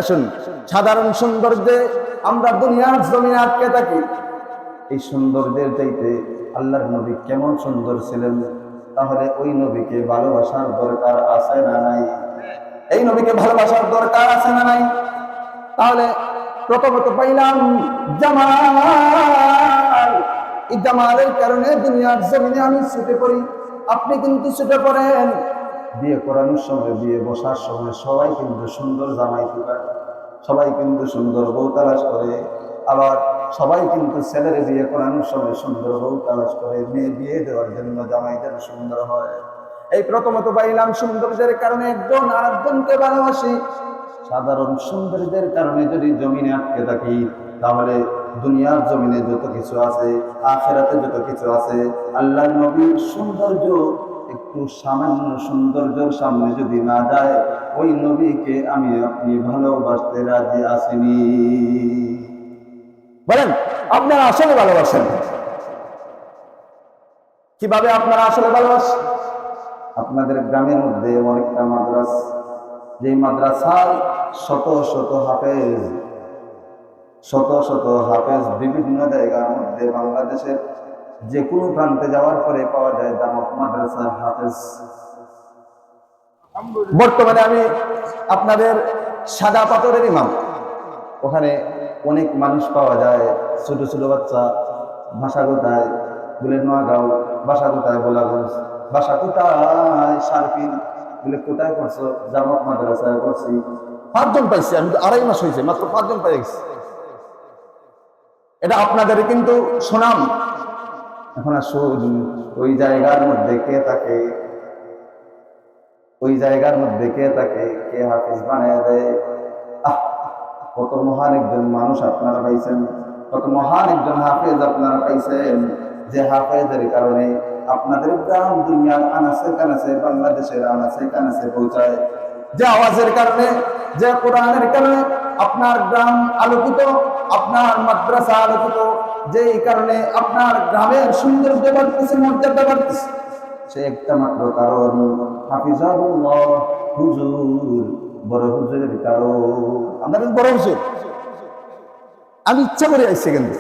আসুন, সাধারণ সৌন্দর্যে আমরা দুনিয়ার জমিনে আটকে থাকি। এই সৌন্দর্যের চাইতে আল্লাহর নবী কেমন সুন্দর ছিলেন, তাহলে ওই নবীকে ভালোবাসার দরকার আছে না নাই? এই নবীকে ভালোবাসার দরকার আছে না নাই? তাহলে প্রথমত পাইলাম জামাল। এই জামালের কারণে দুনিয়ার জমিনে আমি ছুটে পড়ি, আপনি কিন্তু ছুটে পড়েন। বিয়ে করানোর সময়, বিয়ে বসার সময় সবাই কিন্তু সুন্দর জামাই টুকায়, সবাই কিন্তু সুন্দর বউ তালাশ করে। আবার সবাই কিন্তু ছেলের বিয়ে করানোর সময় সুন্দর বউ তালাশ করে, মেয়ে বিয়ে দেওয়ার জন্য জামাই যেন সুন্দর হয়। এই প্রথমত পাইলাম সৌন্দর্যের কারণে একজন আরেকজনকে ভালোবাসি। সাধারণ সৌন্দর্যের কারণে যদি জমিনে আটকে থাকি, তাহলে দুনিয়ার জমিনে যত কিছু আছে, আখিরাতে যত কিছু আছে, আল্লাহর নবীর সৌন্দর্য একটু সামান্য সৌন্দর্যের সামনে যদি না যায়, ওই নবীকে আমি আপনি ভালোবাসতে রাজি আসিনি। বলেন, আপনারা আসলে ভালোবাসেন? কিভাবে আপনারা আসলে ভালোবাসেন? আপনাদের গ্রামের মধ্যে এমন একটা মাদ্রাসা, যে মাদ্রাসায় শত শত হাফেজ, শত শত হাফেজ বিভিন্ন জায়গার মধ্যে, বাংলাদেশের যে কোনো প্রান্তে যাওয়ার পরে পাওয়া যায় জামাত মাদ্রাসার হাফেজ। বর্তমানে আমি আপনাদের সাদা পাথরের ইমাম, ওখানে অনেক মানুষ পাওয়া যায়, ছোট ছোট বাচ্চা। ভাষা কোথায় বলে নোয়াগাঁও, ভাষা কোথায় গোলাগঞ্জ, ভাষা কোথায় সারফিন, বলে কোথায় করছো? জামাত মাদ্রাসায় করছি। 5 জন পাইছি, আমি তো 2.5 মাস হয়েছে, মাত্র 5 জন পাই গেছি। এটা আপনাদের কিন্তু সুনাম। এখন আসুন, ওই জায়গার মধ্যে কে থাকে? ওই জায়গার মধ্যে কে থাকে? কে হাফিজ বানায় দেয়? কত মহান একজন মানুষ আপনারা পাইছেন, কত মহান একজন হাফেজ আপনারা পাইছেন, যে হাফেজের কারণে আপনাদের গ্রাম দুনিয়ার আনাচে কানাচে, বাংলাদেশের আনাচে কানাচে পৌঁছায়। যে আওয়াজের কারণে, যে কোরআনের কারণে আপনার গ্রাম আলোকিত, আপনার মাদ্রাসা আলোকিত, যেই কারণে আপনার গ্রামের সৌন্দর্য বাড়তেছে, মর্যাদা বাড়তেছে, সে একটা মাত্র কারণ হাফিজাহুল্লাহ হুজুর, বড় হুজুরের কারণ। আপনাদের বড় হুজুর, আমি ইচ্ছা করে আইছি কিন্তু